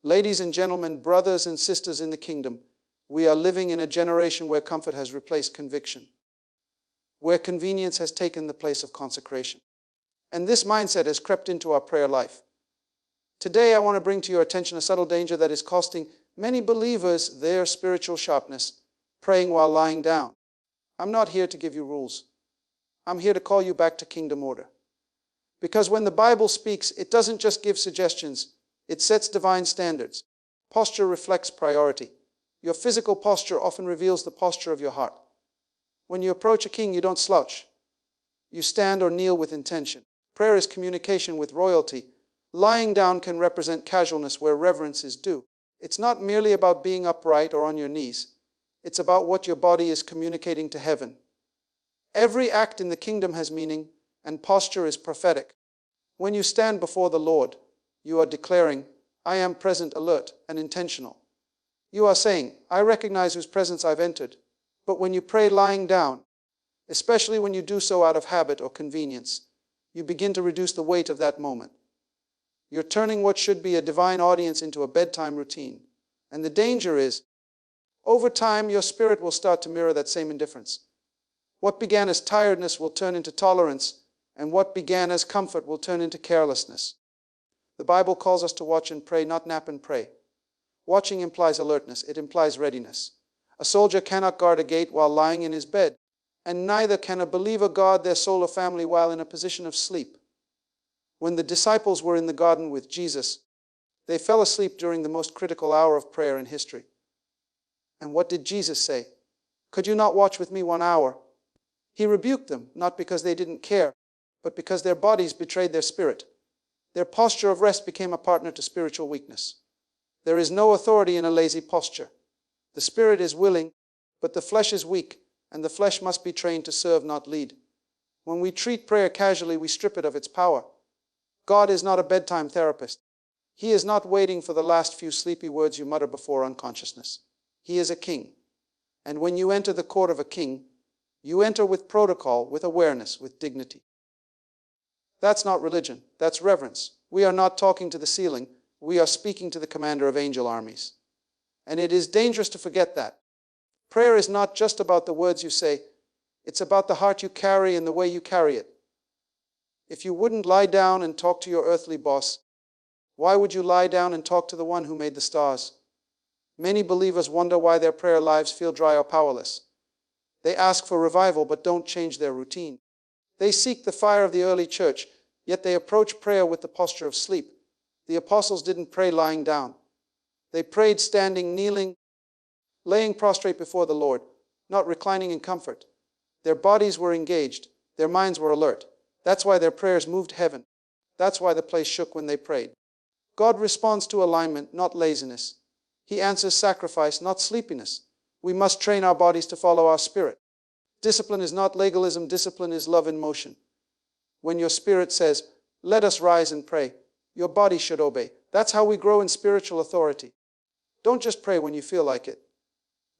Ladies and gentlemen, brothers and sisters in the kingdom, we are living in a generation where comfort has replaced conviction, where convenience has taken the place of consecration. And this mindset has crept into our prayer life. Today, I want to bring to your attention a subtle danger that is costing many believers their spiritual sharpness, praying while lying down. I'm not here to give you rules. I'm here to call you back to kingdom order. Because when the Bible speaks, it doesn't just give suggestions, it sets divine standards. Posture reflects priority. Your physical posture often reveals the posture of your heart. When you approach a king, you don't slouch. You stand or kneel with intention. Prayer is communication with royalty. Lying down can represent casualness where reverence is due. It's not merely about being upright or on your knees. It's about what your body is communicating to heaven. Every act in the kingdom has meaning, and posture is prophetic. When you stand before the Lord, you are declaring, I am present, alert, and intentional. You are saying, I recognize whose presence I've entered. But when you pray lying down, especially when you do so out of habit or convenience, you begin to reduce the weight of that moment. You're turning what should be a divine audience into a bedtime routine. And the danger is, over time, your spirit will start to mirror that same indifference. What began as tiredness will turn into tolerance, and what began as comfort will turn into carelessness. The Bible calls us to watch and pray, not nap and pray. Watching implies alertness. It implies readiness. A soldier cannot guard a gate while lying in his bed, and neither can a believer guard their soul or family while in a position of sleep. When the disciples were in the garden with Jesus, they fell asleep during the most critical hour of prayer in history. And what did Jesus say? Could you not watch with me 1 hour? He rebuked them, not because they didn't care, but because their bodies betrayed their spirit. Their posture of rest became a partner to spiritual weakness. There is no authority in a lazy posture. The spirit is willing, but the flesh is weak, and the flesh must be trained to serve, not lead. When we treat prayer casually, we strip it of its power. God is not a bedtime therapist. He is not waiting for the last few sleepy words you mutter before unconsciousness. He is a king. And when you enter the court of a king, you enter with protocol, with awareness, with dignity. That's not religion. That's reverence. We are not talking to the ceiling. We are speaking to the commander of angel armies. And it is dangerous to forget that. Prayer is not just about the words you say. It's about the heart you carry and the way you carry it. If you wouldn't lie down and talk to your earthly boss, why would you lie down and talk to the one who made the stars? Many believers wonder why their prayer lives feel dry or powerless. They ask for revival but don't change their routine. They seek the fire of the early church, yet they approach prayer with the posture of sleep. The apostles didn't pray lying down. They prayed standing, kneeling, laying prostrate before the Lord, not reclining in comfort. Their bodies were engaged. Their minds were alert. That's why their prayers moved heaven. That's why the place shook when they prayed. God responds to alignment, not laziness. He answers sacrifice, not sleepiness. We must train our bodies to follow our spirit. Discipline is not legalism. Discipline is love in motion. When your spirit says, let us rise and pray, your body should obey. That's how we grow in spiritual authority. Don't just pray when you feel like it.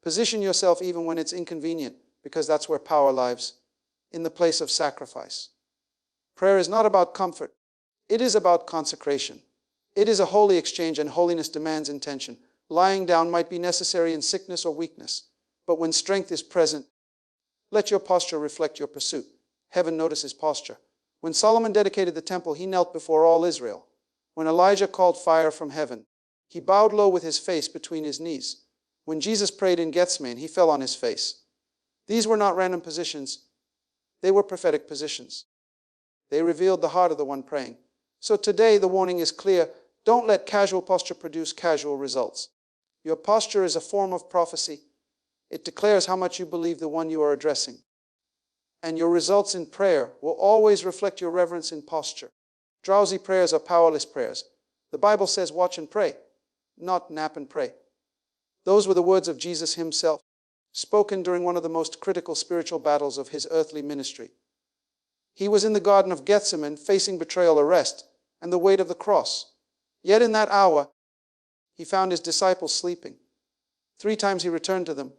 Position yourself even when it's inconvenient, because that's where power lives, in the place of sacrifice. Prayer is not about comfort. It is about consecration. It is a holy exchange, and holiness demands intention. Lying down might be necessary in sickness or weakness, but when strength is present, let your posture reflect your pursuit. Heaven notices posture. When Solomon dedicated the temple, he knelt before all Israel. When Elijah called fire from heaven, he bowed low with his face between his knees. When Jesus prayed in Gethsemane, he fell on his face. These were not random positions. They were prophetic positions. They revealed the heart of the one praying. So today the warning is clear. Don't let casual posture produce casual results. Your posture is a form of prophecy. It declares how much you believe the one you are addressing. And your results in prayer will always reflect your reverence in posture. Drowsy prayers are powerless prayers. The Bible says watch and pray, not nap and pray. Those were the words of Jesus himself, spoken during one of the most critical spiritual battles of his earthly ministry. He was in the Garden of Gethsemane facing betrayal, arrest, and the weight of the cross. Yet in that hour, he found his disciples sleeping. 3 times he returned to them,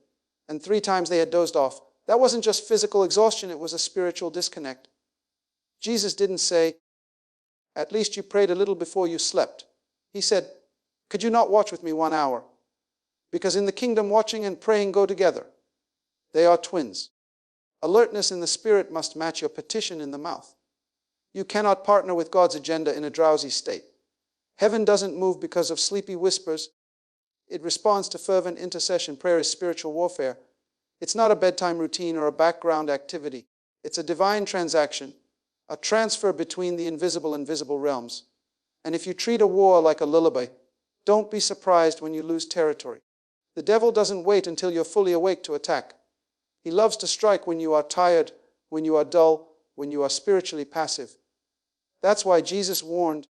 and 3 times they had dozed off. That wasn't just physical exhaustion, it was a spiritual disconnect. Jesus didn't say, at least you prayed a little before you slept. He said, Could you not watch with me 1 hour? Because in the kingdom, watching and praying go together. They are twins. Alertness in the spirit must match your petition in the mouth. You cannot partner with God's agenda in a drowsy state. Heaven doesn't move because of sleepy whispers. It responds to fervent intercession. Prayer is spiritual warfare. It's not a bedtime routine or a background activity. It's a divine transaction, a transfer between the invisible and visible realms. And if you treat a war like a lullaby, don't be surprised when you lose territory. The devil doesn't wait until you're fully awake to attack. He loves to strike when you are tired, when you are dull, when you are spiritually passive. That's why Jesus warned,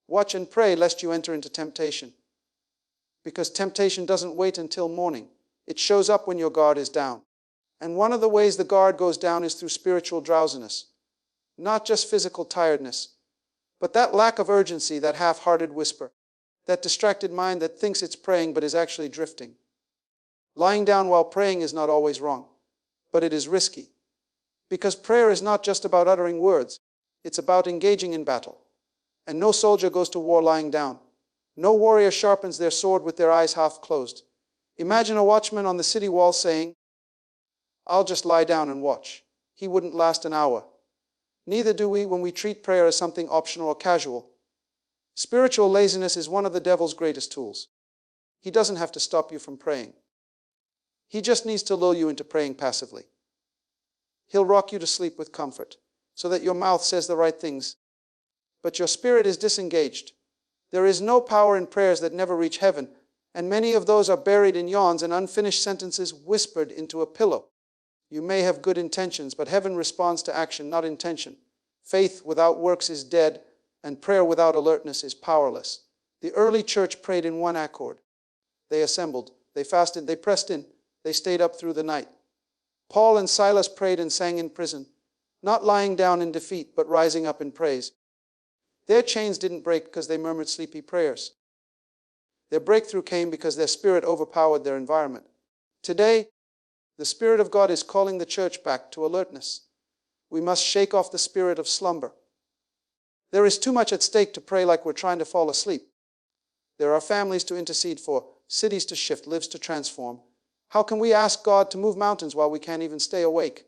watch and pray lest you enter into temptation. Because temptation doesn't wait until morning. It shows up when your guard is down. And one of the ways the guard goes down is through spiritual drowsiness. Not just physical tiredness, but that lack of urgency, that half-hearted whisper, that distracted mind that thinks it's praying but is actually drifting. Lying down while praying is not always wrong, but it is risky. Because prayer is not just about uttering words, it's about engaging in battle. And no soldier goes to war lying down. No warrior sharpens their sword with their eyes half closed. Imagine a watchman on the city wall saying, I'll just lie down and watch. He wouldn't last an hour. Neither do we when we treat prayer as something optional or casual. Spiritual laziness is one of the devil's greatest tools. He doesn't have to stop you from praying. He just needs to lull you into praying passively. He'll rock you to sleep with comfort, so that your mouth says the right things, but your spirit is disengaged. There is no power in prayers that never reach heaven, and many of those are buried in yawns and unfinished sentences whispered into a pillow. You may have good intentions, but heaven responds to action, not intention. Faith without works is dead, and prayer without alertness is powerless. The early church prayed in one accord. They assembled, they fasted, they pressed in, they stayed up through the night. Paul and Silas prayed and sang in prison, not lying down in defeat, but rising up in praise. Their chains didn't break because they murmured sleepy prayers. Their breakthrough came because their spirit overpowered their environment. Today, the Spirit of God is calling the church back to alertness. We must shake off the spirit of slumber. There is too much at stake to pray like we're trying to fall asleep. There are families to intercede for, cities to shift, lives to transform. How can we ask God to move mountains while we can't even stay awake?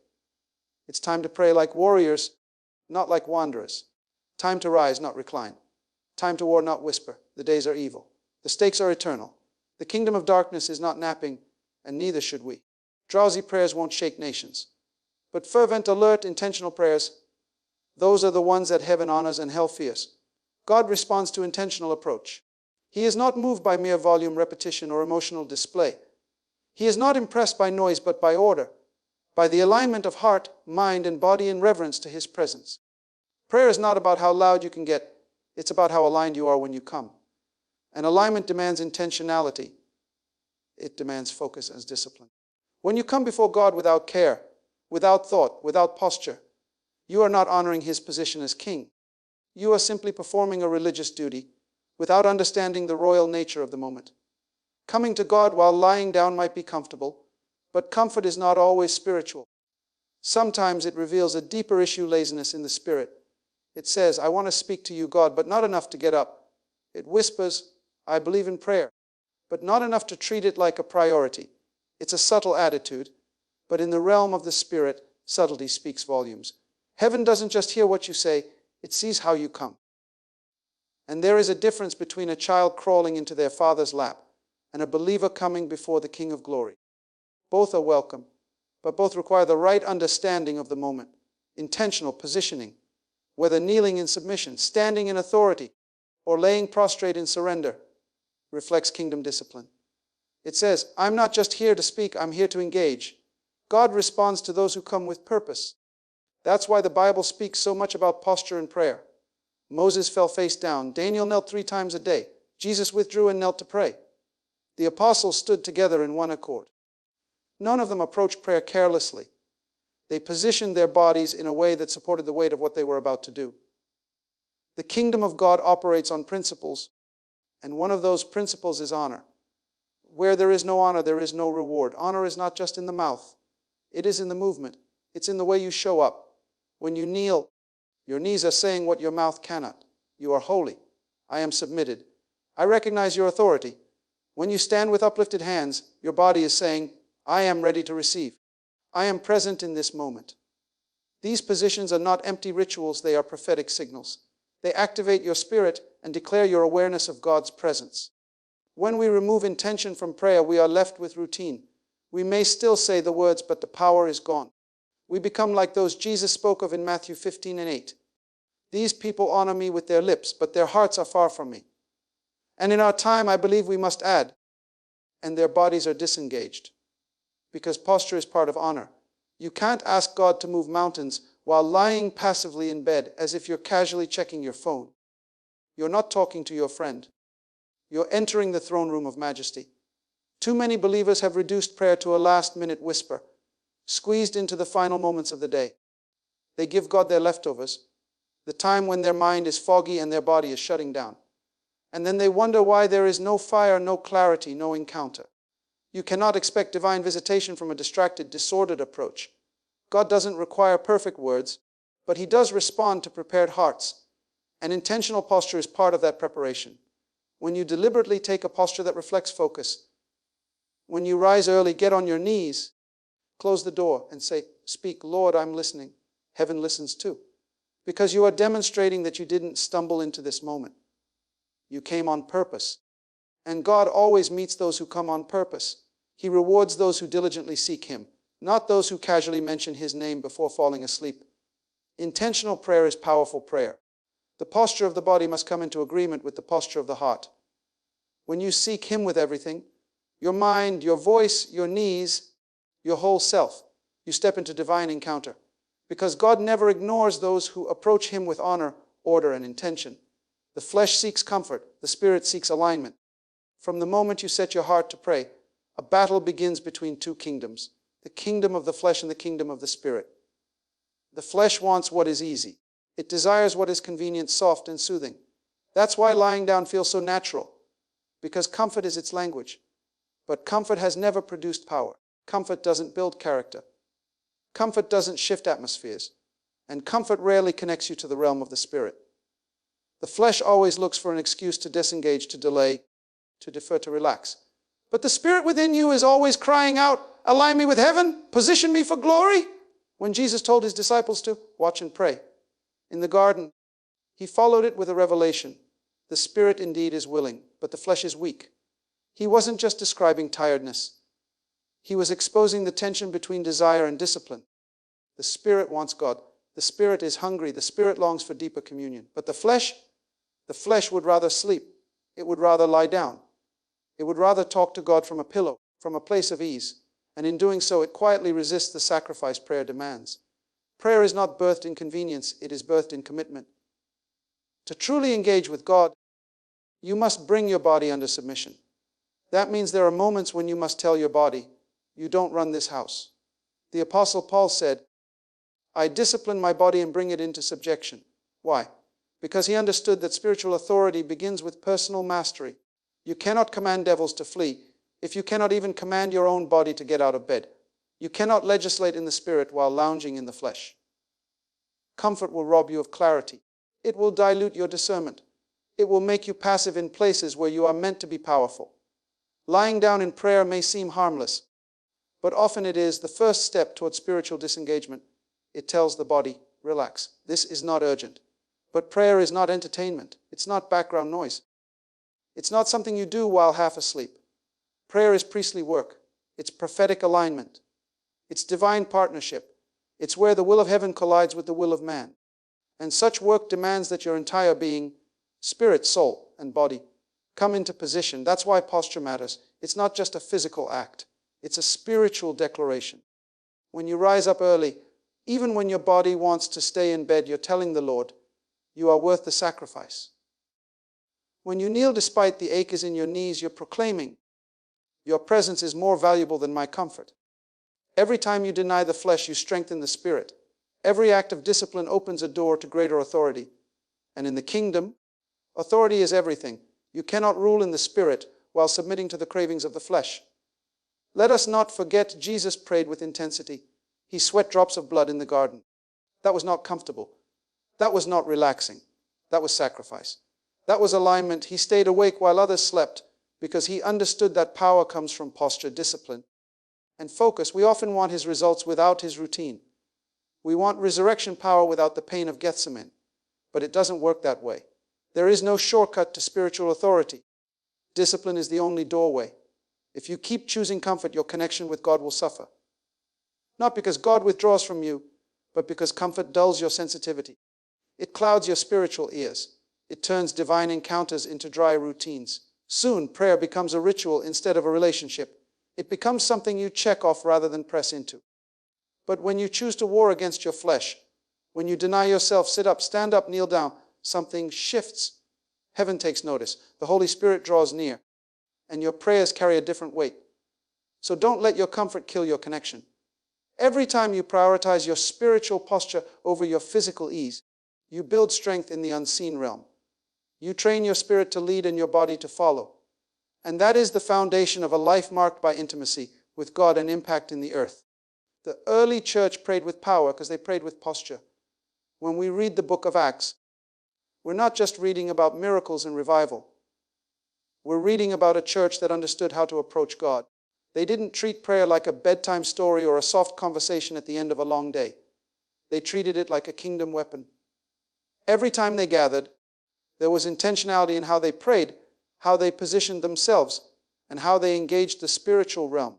It's time to pray like warriors, not like wanderers. Time to rise, not recline. Time to war, not whisper. The days are evil. The stakes are eternal. The kingdom of darkness is not napping, and neither should we. Drowsy prayers won't shake nations. But fervent, alert, intentional prayers, those are the ones that heaven honors and hell fears. God responds to intentional approach. He is not moved by mere volume, repetition, or emotional display. He is not impressed by noise, but by order, by the alignment of heart, mind, and body in reverence to His presence. Prayer is not about how loud you can get. It's about how aligned you are when you come. And alignment demands intentionality. It demands focus as discipline. When you come before God without care, without thought, without posture, you are not honoring His position as king. You are simply performing a religious duty without understanding the royal nature of the moment. Coming to God while lying down might be comfortable, but comfort is not always spiritual. Sometimes it reveals a deeper issue, laziness in the spirit. It says, I want to speak to you, God, but not enough to get up. It whispers, I believe in prayer, but not enough to treat it like a priority. It's a subtle attitude, but in the realm of the Spirit, subtlety speaks volumes. Heaven doesn't just hear what you say, it sees how you come. And there is a difference between a child crawling into their father's lap and a believer coming before the King of Glory. Both are welcome, but both require the right understanding of the moment, intentional positioning, whether kneeling in submission, standing in authority, or laying prostrate in surrender, reflects kingdom discipline. It says, I'm not just here to speak, I'm here to engage. God responds to those who come with purpose. That's why the Bible speaks so much about posture and prayer. Moses fell face down. Daniel knelt 3 times a day. Jesus withdrew and knelt to pray. The apostles stood together in one accord. None of them approached prayer carelessly. They positioned their bodies in a way that supported the weight of what they were about to do. The kingdom of God operates on principles, and one of those principles is honor. Where there is no honor, there is no reward. Honor is not just in the mouth. It is in the movement. It's in the way you show up. When you kneel, your knees are saying what your mouth cannot. You are holy. I am submitted. I recognize your authority. When you stand with uplifted hands, your body is saying, I am ready to receive. I am present in this moment. These positions are not empty rituals, they are prophetic signals. They activate your spirit and declare your awareness of God's presence. When we remove intention from prayer, we are left with routine. We may still say the words, but the power is gone. We become like those Jesus spoke of in Matthew 15:8. These people honor me with their lips, but their hearts are far from me. And in our time, I believe we must add, and their bodies are disengaged. Because posture is part of honor. You can't ask God to move mountains while lying passively in bed as if you're casually checking your phone. You're not talking to your friend. You're entering the throne room of majesty. Too many believers have reduced prayer to a last-minute whisper, squeezed into the final moments of the day. They give God their leftovers, the time when their mind is foggy and their body is shutting down. And then they wonder why there is no fire, no clarity, no encounter. You cannot expect divine visitation from a distracted, disordered approach. God doesn't require perfect words, but He does respond to prepared hearts. And intentional posture is part of that preparation. When you deliberately take a posture that reflects focus, when you rise early, get on your knees, close the door and say, speak, Lord, I'm listening. Heaven listens too. Because you are demonstrating that you didn't stumble into this moment. You came on purpose. And God always meets those who come on purpose. He rewards those who diligently seek Him, not those who casually mention His name before falling asleep. Intentional prayer is powerful prayer. The posture of the body must come into agreement with the posture of the heart. When you seek Him with everything, your mind, your voice, your knees, your whole self, you step into divine encounter. Because God never ignores those who approach Him with honor, order, and intention. The flesh seeks comfort. The spirit seeks alignment. From the moment you set your heart to pray, a battle begins between two kingdoms, the kingdom of the flesh and the kingdom of the spirit. The flesh wants what is easy. It desires what is convenient, soft, and soothing. That's why lying down feels so natural, because comfort is its language. But comfort has never produced power. Comfort doesn't build character. Comfort doesn't shift atmospheres. And comfort rarely connects you to the realm of the spirit. The flesh always looks for an excuse to disengage, to delay, to defer, to relax. But the spirit within you is always crying out, align me with heaven, position me for glory. When Jesus told His disciples to watch and pray in the garden, He followed it with a revelation. The spirit indeed is willing, but the flesh is weak. He wasn't just describing tiredness. He was exposing the tension between desire and discipline. The spirit wants God. The spirit is hungry. The spirit longs for deeper communion. But the flesh would rather sleep. It would rather lie down. It would rather talk to God from a pillow, from a place of ease. And in doing so, it quietly resists the sacrifice prayer demands. Prayer is not birthed in convenience. It is birthed in commitment. To truly engage with God, you must bring your body under submission. That means there are moments when you must tell your body, you don't run this house. The Apostle Paul said, I discipline my body and bring it into subjection. Why? Because he understood that spiritual authority begins with personal mastery. You cannot command devils to flee if you cannot even command your own body to get out of bed. You cannot legislate in the spirit while lounging in the flesh. Comfort will rob you of clarity. It will dilute your discernment. It will make you passive in places where you are meant to be powerful. Lying down in prayer may seem harmless, but often it is the first step towards spiritual disengagement. It tells the body, relax. This is not urgent. But prayer is not entertainment. It's not background noise. It's not something you do while half asleep. Prayer is priestly work. It's prophetic alignment. It's divine partnership. It's where the will of heaven collides with the will of man. And such work demands that your entire being, spirit, soul, and body, come into position. That's why posture matters. It's not just a physical act. It's a spiritual declaration. When you rise up early, even when your body wants to stay in bed, you're telling the Lord, you are worth the sacrifice. When you kneel despite the aches in your knees, you're proclaiming, your presence is more valuable than my comfort. Every time you deny the flesh, you strengthen the spirit. Every act of discipline opens a door to greater authority. And in the kingdom, authority is everything. You cannot rule in the spirit while submitting to the cravings of the flesh. Let us not forget Jesus prayed with intensity. He sweat drops of blood in the garden. That was not comfortable. That was not relaxing. That was sacrifice. That was alignment. He stayed awake while others slept because he understood that power comes from posture, discipline, and focus. We often want his results without his routine. We want resurrection power without the pain of Gethsemane, but it doesn't work that way. There is no shortcut to spiritual authority. Discipline is the only doorway. If you keep choosing comfort, your connection with God will suffer. Not because God withdraws from you, but because comfort dulls your sensitivity. It clouds your spiritual ears. It turns divine encounters into dry routines. Soon, prayer becomes a ritual instead of a relationship. It becomes something you check off rather than press into. But when you choose to war against your flesh, when you deny yourself, sit up, stand up, kneel down, something shifts. Heaven takes notice. The Holy Spirit draws near, and your prayers carry a different weight. So don't let your comfort kill your connection. Every time you prioritize your spiritual posture over your physical ease, you build strength in the unseen realm. You train your spirit to lead and your body to follow. And that is the foundation of a life marked by intimacy with God and impact in the earth. The early church prayed with power because they prayed with posture. When we read the book of Acts, we're not just reading about miracles and revival. We're reading about a church that understood how to approach God. They didn't treat prayer like a bedtime story or a soft conversation at the end of a long day. They treated it like a kingdom weapon. Every time they gathered, there was intentionality in how they prayed, how they positioned themselves, and how they engaged the spiritual realm.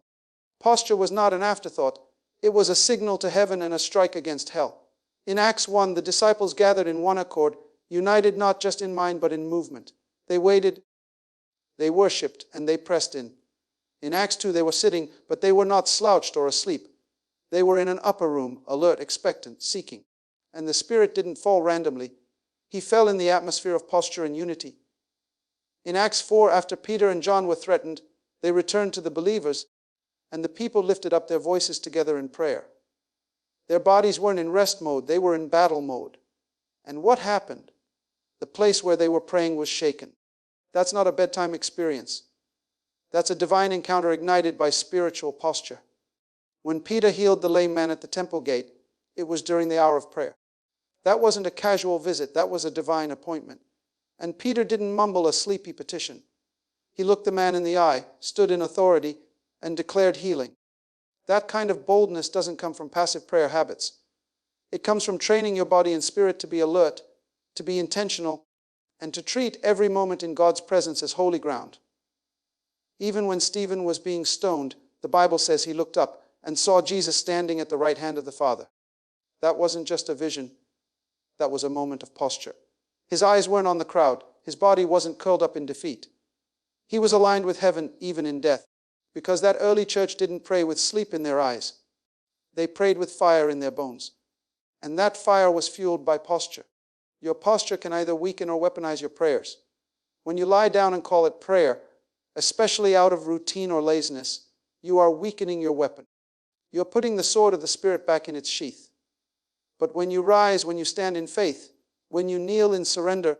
Posture was not an afterthought. It was a signal to heaven and a strike against hell. In Acts 1, the disciples gathered in one accord, united not just in mind but in movement. They waited, they worshipped, and they pressed in. In Acts 2, they were sitting, but they were not slouched or asleep. They were in an upper room, alert, expectant, seeking. And the Spirit didn't fall randomly. He fell in the atmosphere of posture and unity. In Acts 4, after Peter and John were threatened, they returned to the believers, and the people lifted up their voices together in prayer. Their bodies weren't in rest mode, they were in battle mode. And what happened? The place where they were praying was shaken. That's not a bedtime experience. That's a divine encounter ignited by spiritual posture. When Peter healed the lame man at the temple gate, it was during the hour of prayer. That wasn't a casual visit, that was a divine appointment. And Peter didn't mumble a sleepy petition. He looked the man in the eye, stood in authority, and declared healing. That kind of boldness doesn't come from passive prayer habits. It comes from training your body and spirit to be alert, to be intentional, and to treat every moment in God's presence as holy ground. Even when Stephen was being stoned, the Bible says he looked up and saw Jesus standing at the right hand of the Father. That wasn't just a vision, that was a moment of posture. His eyes weren't on the crowd, his body wasn't curled up in defeat. He was aligned with heaven even in death, because that early church didn't pray with sleep in their eyes. They prayed with fire in their bones. And that fire was fueled by posture. Your posture can either weaken or weaponize your prayers. When you lie down and call it prayer, especially out of routine or laziness, you are weakening your weapon. You're putting the sword of the Spirit back in its sheath. But when you rise, when you stand in faith, when you kneel in surrender,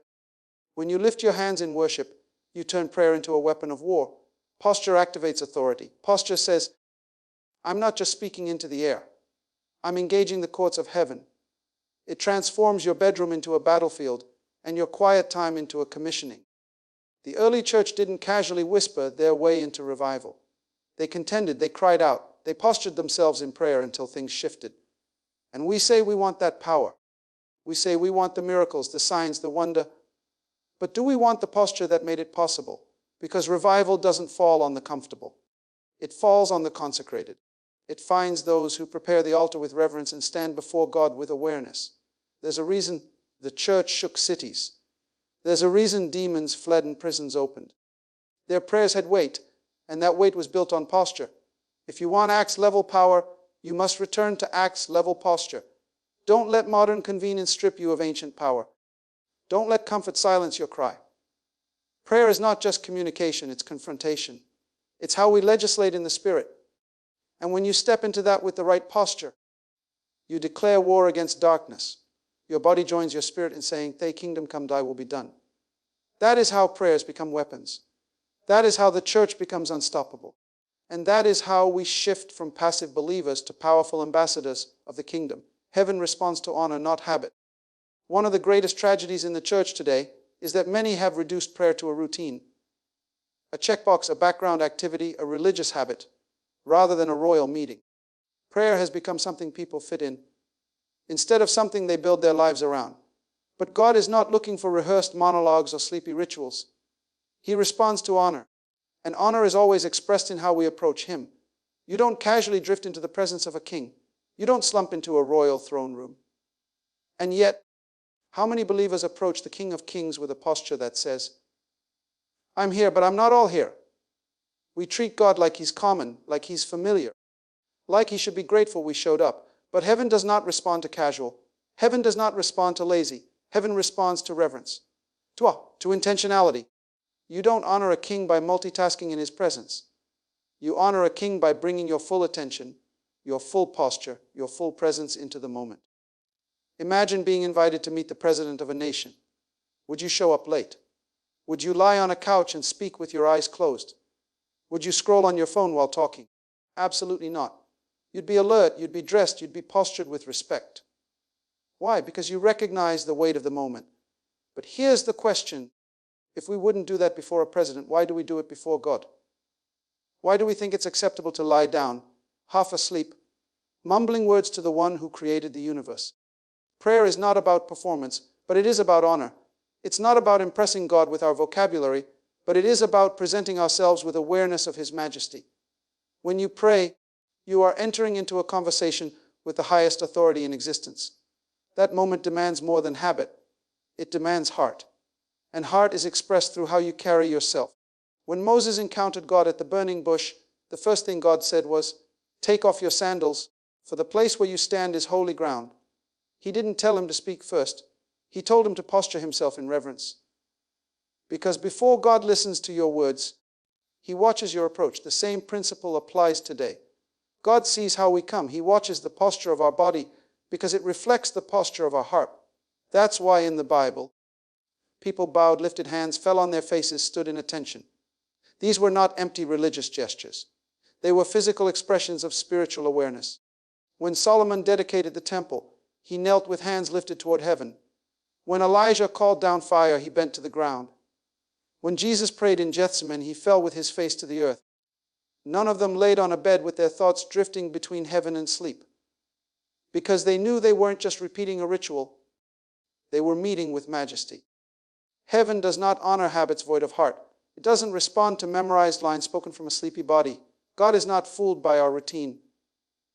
when you lift your hands in worship, you turn prayer into a weapon of war. Posture activates authority. Posture says, I'm not just speaking into the air. I'm engaging the courts of heaven. It transforms your bedroom into a battlefield and your quiet time into a commissioning. The early church didn't casually whisper their way into revival. They contended, they cried out, they postured themselves in prayer until things shifted. And we say we want that power. We say we want the miracles, the signs, the wonder. But do we want the posture that made it possible? Because revival doesn't fall on the comfortable. It falls on the consecrated. It finds those who prepare the altar with reverence and stand before God with awareness. There's a reason the church shook cities. There's a reason demons fled and prisons opened. Their prayers had weight, and that weight was built on posture. If you want Acts-level power, you must return to Acts-level posture. Don't let modern convenience strip you of ancient power. Don't let comfort silence your cry. Prayer is not just communication, it's confrontation. It's how we legislate in the Spirit. And when you step into that with the right posture, you declare war against darkness. Your body joins your spirit in saying, Thy kingdom come, thy will be done. That is how prayers become weapons. That is how the church becomes unstoppable. And that is how we shift from passive believers to powerful ambassadors of the kingdom. Heaven responds to honor, not habit. One of the greatest tragedies in the church today is that many have reduced prayer to a routine, a checkbox, a background activity, a religious habit, rather than a royal meeting. Prayer has become something people fit in, instead of something they build their lives around. But God is not looking for rehearsed monologues or sleepy rituals. He responds to honor, and honor is always expressed in how we approach Him. You don't casually drift into the presence of a king. You don't slump into a royal throne room. And yet, how many believers approach the King of Kings with a posture that says, I'm here, but I'm not all here. We treat God like He's common, like He's familiar, like He should be grateful we showed up. But heaven does not respond to casual. Heaven does not respond to lazy. Heaven responds to reverence, to intentionality. You don't honor a king by multitasking in his presence. You honor a king by bringing your full attention, your full posture, your full presence into the moment. Imagine being invited to meet the president of a nation. Would you show up late? Would you lie on a couch and speak with your eyes closed? Would you scroll on your phone while talking? Absolutely not. You'd be alert, you'd be dressed, you'd be postured with respect. Why? Because you recognize the weight of the moment. But here's the question. If we wouldn't do that before a president, why do we do it before God? Why do we think it's acceptable to lie down, half asleep, mumbling words to the one who created the universe? Prayer is not about performance, but it is about honor. It's not about impressing God with our vocabulary, but it is about presenting ourselves with awareness of His majesty. When you pray, you are entering into a conversation with the highest authority in existence. That moment demands more than habit. It demands heart. And heart is expressed through how you carry yourself. When Moses encountered God at the burning bush, the first thing God said was, "Take off your sandals, for the place where you stand is holy ground." He didn't tell him to speak first. He told him to posture himself in reverence. Because before God listens to your words, He watches your approach. The same principle applies today. God sees how we come. He watches the posture of our body because it reflects the posture of our heart. That's why in the Bible, people bowed, lifted hands, fell on their faces, stood in attention. These were not empty religious gestures. They were physical expressions of spiritual awareness. When Solomon dedicated the temple, he knelt with hands lifted toward heaven. When Elijah called down fire, he bent to the ground. When Jesus prayed in Gethsemane, he fell with his face to the earth. None of them laid on a bed with their thoughts drifting between heaven and sleep, because they knew they weren't just repeating a ritual, they were meeting with majesty. Heaven does not honor habits void of heart. It doesn't respond to memorized lines spoken from a sleepy body. God is not fooled by our routine.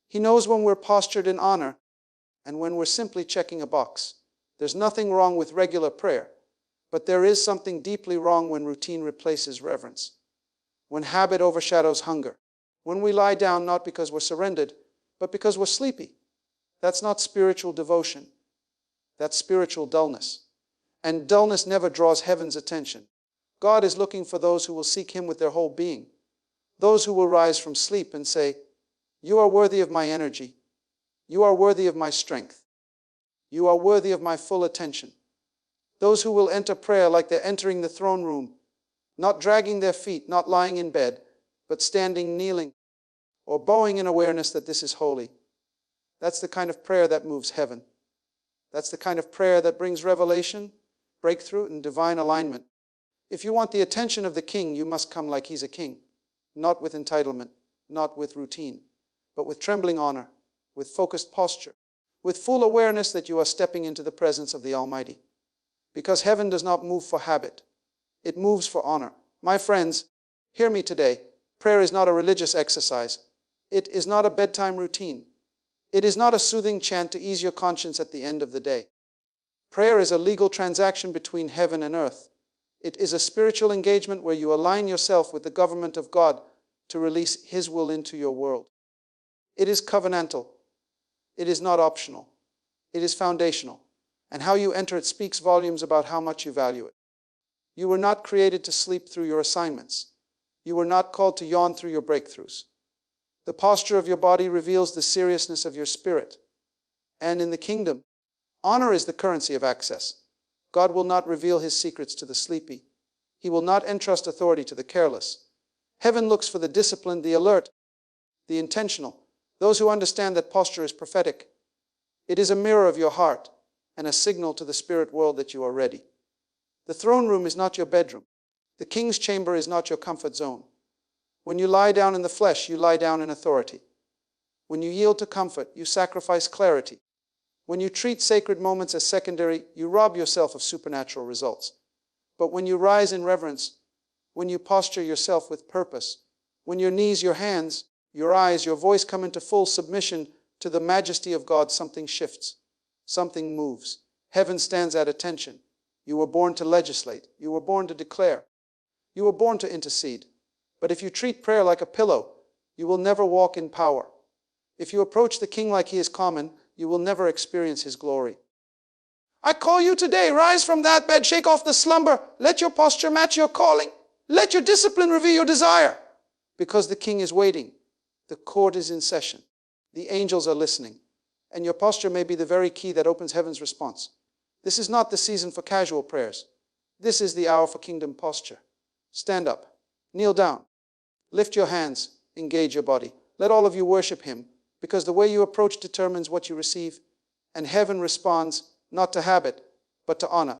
He knows when we're postured in honor and when we're simply checking a box. There's nothing wrong with regular prayer, but there is something deeply wrong when routine replaces reverence, when habit overshadows hunger, when we lie down not because we're surrendered, but because we're sleepy. That's not spiritual devotion. That's spiritual dullness. And dullness never draws heaven's attention. God is looking for those who will seek Him with their whole being, those who will rise from sleep and say, "You are worthy of my energy. You are worthy of my strength. You are worthy of my full attention." Those who will enter prayer like they're entering the throne room, not dragging their feet, not lying in bed, but standing, kneeling, or bowing in awareness that this is holy. That's the kind of prayer that moves heaven. That's the kind of prayer that brings revelation, breakthrough, and divine alignment. If you want the attention of the king, you must come like he's a king, not with entitlement, not with routine, but with trembling honor, with focused posture, with full awareness that you are stepping into the presence of the Almighty. Because heaven does not move for habit. It moves for honor. My friends, hear me today. Prayer is not a religious exercise. It is not a bedtime routine. It is not a soothing chant to ease your conscience at the end of the day. Prayer is a legal transaction between heaven and earth. It is a spiritual engagement where you align yourself with the government of God to release His will into your world. It is covenantal. It is not optional. It is foundational. And how you enter it speaks volumes about how much you value it. You were not created to sleep through your assignments. You were not called to yawn through your breakthroughs. The posture of your body reveals the seriousness of your spirit. And in the kingdom, honor is the currency of access. God will not reveal His secrets to the sleepy. He will not entrust authority to the careless. Heaven looks for the disciplined, the alert, the intentional, those who understand that posture is prophetic. It is a mirror of your heart and a signal to the spirit world that you are ready. The throne room is not your bedroom. The king's chamber is not your comfort zone. When you lie down in the flesh, you lie down in authority. When you yield to comfort, you sacrifice clarity. When you treat sacred moments as secondary, you rob yourself of supernatural results. But when you rise in reverence, when you posture yourself with purpose, when your knees, your hands, your eyes, your voice come into full submission to the majesty of God, something shifts, something moves. Heaven stands at attention. You were born to legislate. You were born to declare. You were born to intercede. But if you treat prayer like a pillow, you will never walk in power. If you approach the King like he is common, you will never experience his glory. I call you today, rise from that bed, shake off the slumber. Let your posture match your calling. Let your discipline reveal your desire. Because the King is waiting. The court is in session. The angels are listening. And your posture may be the very key that opens heaven's response. This is not the season for casual prayers. This is the hour for kingdom posture. Stand up. Kneel down. Lift your hands. Engage your body. Let all of you worship him, because the way you approach determines what you receive, and heaven responds not to habit, but to honor.